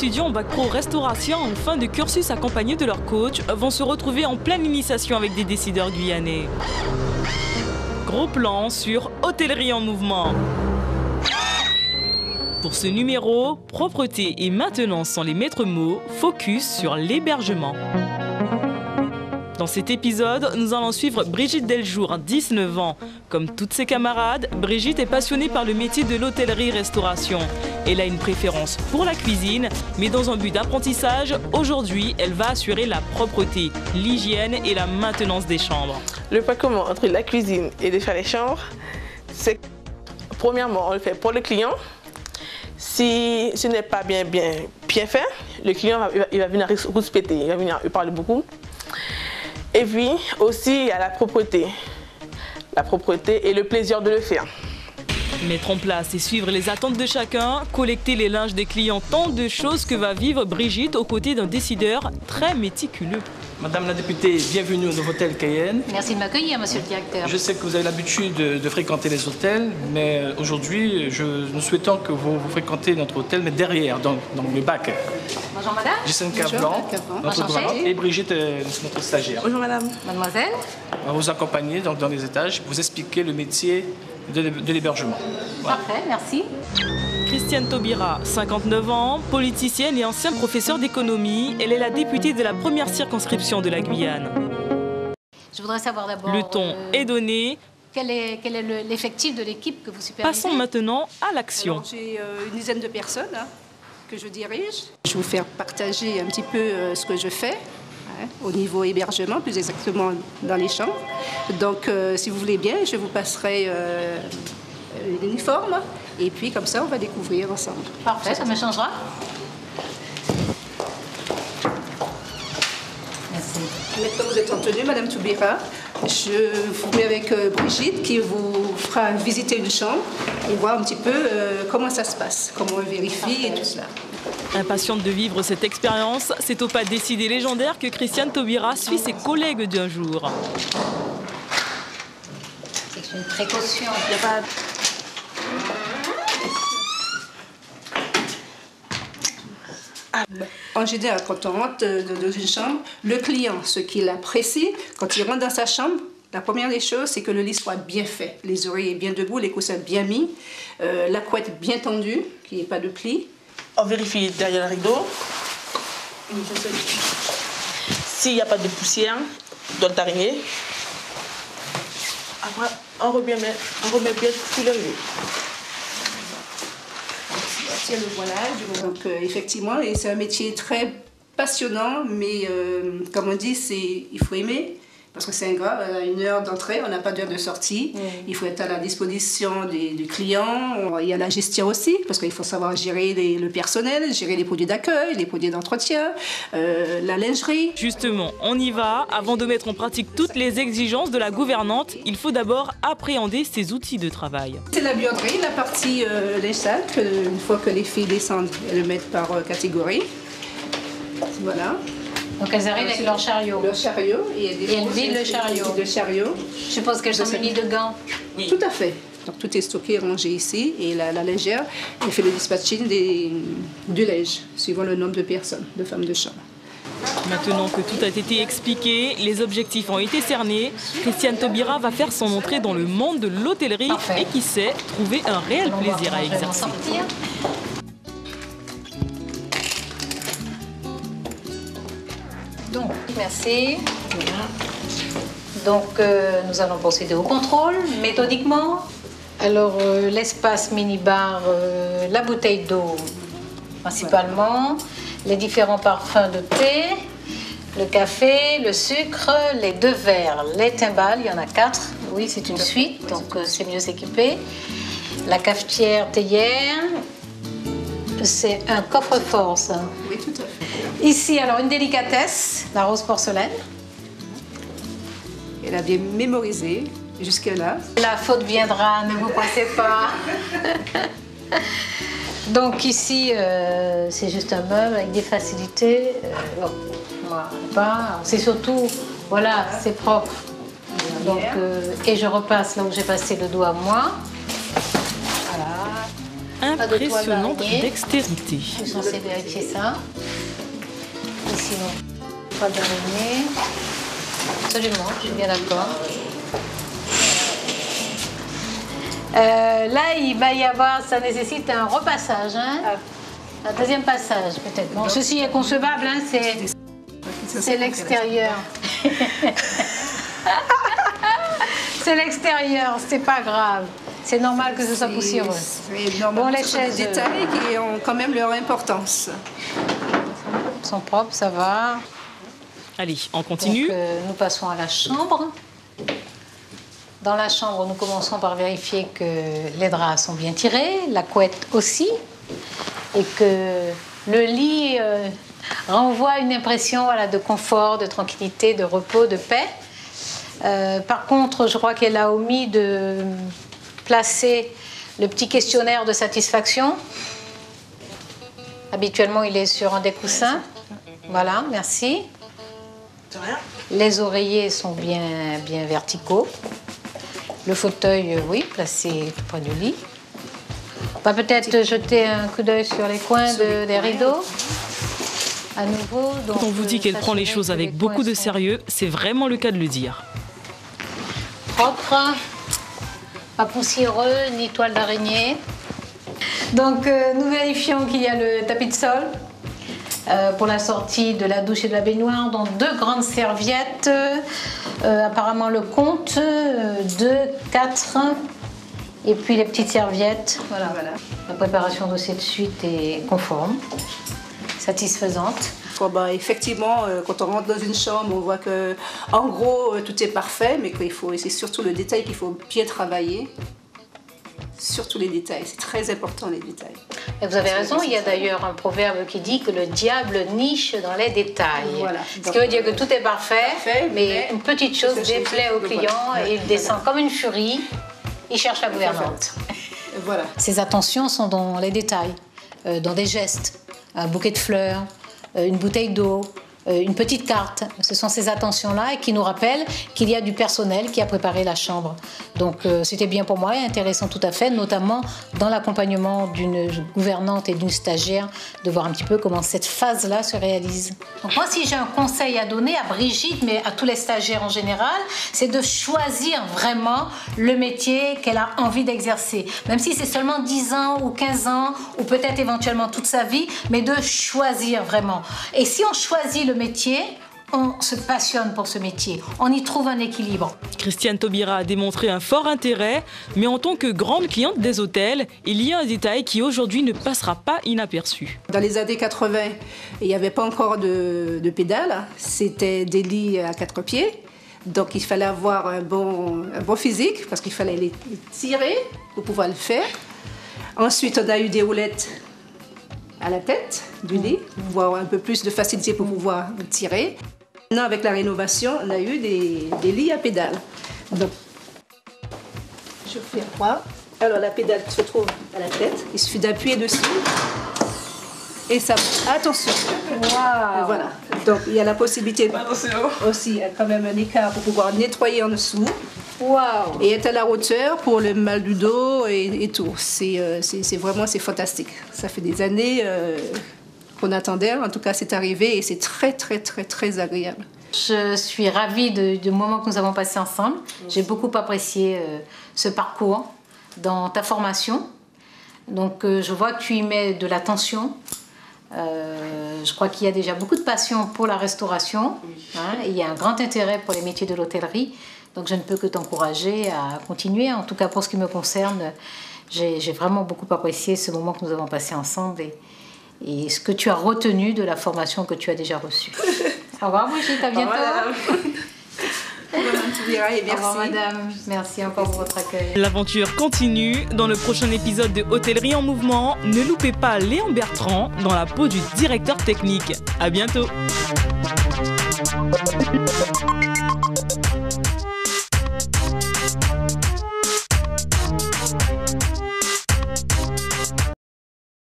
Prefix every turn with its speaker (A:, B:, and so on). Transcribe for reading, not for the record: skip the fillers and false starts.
A: étudiants en bac pro restauration en fin de cursus accompagnés de leur coach vont se retrouver en pleine initiation avec des décideurs guyanais. Gros plan sur Hôtellerie en mouvement. Pour ce numéro, propreté et maintenance sont les maîtres mots, focus sur l'hébergement. Dans cet épisode, nous allons suivre Brigitte Deljour, 19 ans. Comme toutes ses camarades, Brigitte est passionnée par le métier de l'hôtellerie-restauration. Elle a une préférence pour la cuisine, mais dans un but d'apprentissage, aujourd'hui, elle va assurer la propreté, l'hygiène et la maintenance des chambres.
B: Le point commun entre la cuisine et de faire les chambres, c'est que, premièrement, on le fait pour le client. Si ce n'est pas bien fait, le client il va venir rouspéter, il va venir parler beaucoup. Et puis aussi, il y a la propreté et le plaisir de le faire.
A: Mettre en place et suivre les attentes de chacun, collecter les linges des clients, tant de choses que va vivre Brigitte aux côtés d'un décideur très méticuleux.
C: Madame la députée, bienvenue au Novotel Cayenne.
D: Merci de m'accueillir, monsieur le directeur.
C: Je sais que vous avez l'habitude de fréquenter les hôtels, mais aujourd'hui, nous souhaitons que vous fréquentez notre hôtel, mais derrière, dans le bac.
D: Bonjour madame.
C: Jessica Blanc, notre gouvernante, et Brigitte, notre stagiaire.
B: Bonjour madame.
D: Mademoiselle.
C: On va vous accompagner dans les étages, vous expliquer le métier de l'hébergement. Voilà.
D: Parfait, merci.
A: Christiane Taubira, 59 ans, politicienne et ancien professeur d'économie. Elle est la députée de la première circonscription de la Guyane.
D: Je voudrais savoir d'abord...
A: Le ton est donné.
D: Quel est l'effectif de l'équipe que vous supervisez?
A: Passons maintenant à l'action.
E: J'ai une dizaine de personnes que je dirige. Je vais vous faire partager un petit peu ce que je fais au niveau hébergement, plus exactement dans les chambres. Donc, si vous voulez bien, je vous passerai l'uniforme. Et puis, comme ça, on va découvrir ensemble.
D: Parfait, ça me changera. Merci.
E: Maintenant, vous êtes en tenue, Madame Taubira. Je vous mets avec Brigitte qui vous fera visiter une chambre et voir un petit peu comment ça se passe, comment on vérifie et tout cela.
A: Impatiente de vivre cette expérience, c'est au pas décidé légendaire que Christiane Taubira suit ses collègues d'un jour.
D: C'est une précaution.
B: Il n'y a pas...
E: En général, quand on rentre dans une chambre, le client, ce qu'il apprécie, quand il rentre dans sa chambre, la première des choses, c'est que le lit soit bien fait. Les oreillers bien debout, les coussins bien mis, la couette bien tendue, qu'il n'y ait pas de plis.
B: On vérifie derrière le rideau. S'il n'y a pas de poussière dans le tarinier, après, on remet bien tout le rideau.
E: Voici le voilage. Donc, effectivement, et c'est un métier très passionnant, mais comme on dit, il faut aimer. Parce que c'est ingrat, on a une heure d'entrée, on n'a pas d'heure de sortie. Il faut être à la disposition du client. Il y a la gestion aussi, parce qu'il faut savoir gérer le personnel, gérer les produits d'accueil, les produits d'entretien, la lingerie.
A: Justement, on y va. Avant de mettre en pratique toutes les exigences de la gouvernante, il faut d'abord appréhender ses outils de travail.
E: C'est la buanderie, la partie linge sale, une fois que les filles descendent, elles le mettent par catégorie. Voilà.
D: Donc elles arrivent avec leur chariot.
E: Leur chariot. Et
D: elles vident le chariot.
E: De chariot.
D: Je suppose qu'elles sont munies de gants.
E: Oui. Tout à fait. Donc tout est stocké, rangé ici. Et la lingère, elle fait le dispatching du linge, suivant le nombre de personnes, de femmes de chambre.
A: Maintenant que tout a été expliqué, les objectifs ont été cernés, Christiane Taubira va faire son entrée dans le monde de l'hôtellerie et qui sait, trouver un réel plaisir à exercer.
D: Donc, merci. Donc, nous allons procéder au contrôle méthodiquement. Alors, l'espace minibar, la bouteille d'eau principalement, les différents parfums de thé, le café, le sucre, les 2 verres, les timbales, il y en a 4. Oui, c'est une suite, donc c'est mieux s'équiper. La cafetière théière, c'est un coffre-fort, ça.
E: Oui, tout à fait.
D: Ici, alors, une délicatesse, la rose porcelaine.
E: Elle a bien mémorisé jusque-là.
D: La faute viendra, ne vous pressez pas. Donc ici, c'est juste un meuble avec des facilités. C'est surtout, voilà, c'est propre. Donc, et je repasse là où j'ai passé le doigt moi. Voilà.
A: impressionnante dextérité.
D: Je suis censée vérifier ça. Ici, non. Pas d'araignée. Absolument, je suis bien d'accord. Là, il va y avoir, ça nécessite un repassage, hein? Un deuxième passage, peut-être. Bon, ceci est concevable, hein? C'est l'extérieur. C'est l'extérieur, c'est pas grave. C'est normal que ce soit poussiéreux.
E: Bon, les chaises, des détails qui ont quand même leur importance.
D: Ils sont propres, ça va.
A: Allez, on continue.
D: Donc, nous passons à la chambre. Dans la chambre, nous commençons par vérifier que les draps sont bien tirés, la couette aussi, et que le lit renvoie une impression, voilà, de confort, de tranquillité, de repos, de paix. Par contre, je crois qu'elle a omis de placer le petit questionnaire de satisfaction. Habituellement, il est sur un des coussins. Voilà, merci. Les oreillers sont bien verticaux. Le fauteuil, oui, placé tout près du lit. On va peut-être jeter un coup d'œil sur les coins des rideaux. À nouveau. Donc,
A: quand on vous dit qu'elle prend les choses avec beaucoup de sérieux, c'est vraiment le cas de le dire.
D: Propre, pas poussiéreux, ni toile d'araignée. Donc nous vérifions qu'il y a le tapis de sol pour la sortie de la douche et de la baignoire, dans 2 grandes serviettes, apparemment le compte, 2, 4, et puis les petites serviettes. Voilà. La préparation de cette suite est conforme, satisfaisante.
E: Effectivement, quand on rentre dans une chambre, on voit que, en gros, tout est parfait, mais c'est surtout le détail qu'il faut bien travailler. Surtout les détails, c'est très important les détails.
D: Et vous avez raison, il y a d'ailleurs un proverbe qui dit que le diable niche dans les détails.
E: Voilà.
D: Ce qui veut dire que tout est parfait, mais une petite chose déplaît au client et il descend comme une furie, il cherche la gouvernante.
E: Voilà.
D: Ses attentions sont dans les détails, dans des gestes, un bouquet de fleurs, une bouteille d'eau, une petite carte. Ce sont ces attentions-là qui nous rappellent qu'il y a du personnel qui a préparé la chambre. Donc c'était bien pour moi et intéressant tout à fait, notamment dans l'accompagnement d'une gouvernante et d'une stagiaire, de voir un petit peu comment cette phase-là se réalise. Donc moi, si j'ai un conseil à donner à Brigitte, mais à tous les stagiaires en général, c'est de choisir vraiment le métier qu'elle a envie d'exercer. Même si c'est seulement 10 ans ou 15 ans, ou peut-être éventuellement toute sa vie, mais de choisir vraiment. Et si on choisit le métier, on se passionne pour ce métier, on y trouve un équilibre.
A: Christiane Taubira a démontré un fort intérêt, mais en tant que grande cliente des hôtels, il y a un détail qui aujourd'hui ne passera pas inaperçu.
E: Dans les années 80, il n'y avait pas encore de pédales, c'était des lits à 4 pieds, donc il fallait avoir un bon physique, parce qu'il fallait les tirer pour pouvoir le faire. Ensuite, on a eu des roulettes à la tête du lit, pour avoir un peu plus de facilité pour pouvoir tirer. Maintenant, avec la rénovation, on a eu des lits à pédales. Donc, je fais voir. Alors, la pédale se trouve à la tête. Il suffit d'appuyer dessus. Et ça... Attention.
D: Wow.
E: Voilà. Donc, il y a la possibilité aussi, il y a quand même un écart pour pouvoir nettoyer en dessous.
D: Wow.
E: Et être à la hauteur pour le mal du dos et tout. C'est vraiment, c'est fantastique. Ça fait des années qu'on attendait. En tout cas, c'est arrivé et c'est très, très, très, très agréable.
D: Je suis ravie du moment que nous avons passé ensemble. J'ai beaucoup apprécié ce parcours dans ta formation. Donc, je vois que tu y mets de l'attention. Je crois qu'il y a déjà beaucoup de passion pour la restauration. Hein, il y a un grand intérêt pour les métiers de l'hôtellerie. Donc je ne peux que t'encourager à continuer. En tout cas, pour ce qui me concerne, j'ai vraiment beaucoup apprécié ce moment que nous avons passé ensemble et ce que tu as retenu de la formation que tu as déjà reçue. Au revoir Brigitte, à bientôt.
E: Au revoir, merci.
D: Au revoir madame, merci encore pour votre accueil.
A: L'aventure continue. Dans le prochain épisode de Hôtellerie en Mouvement, ne loupez pas Léon Bertrand dans la peau du directeur technique. À bientôt.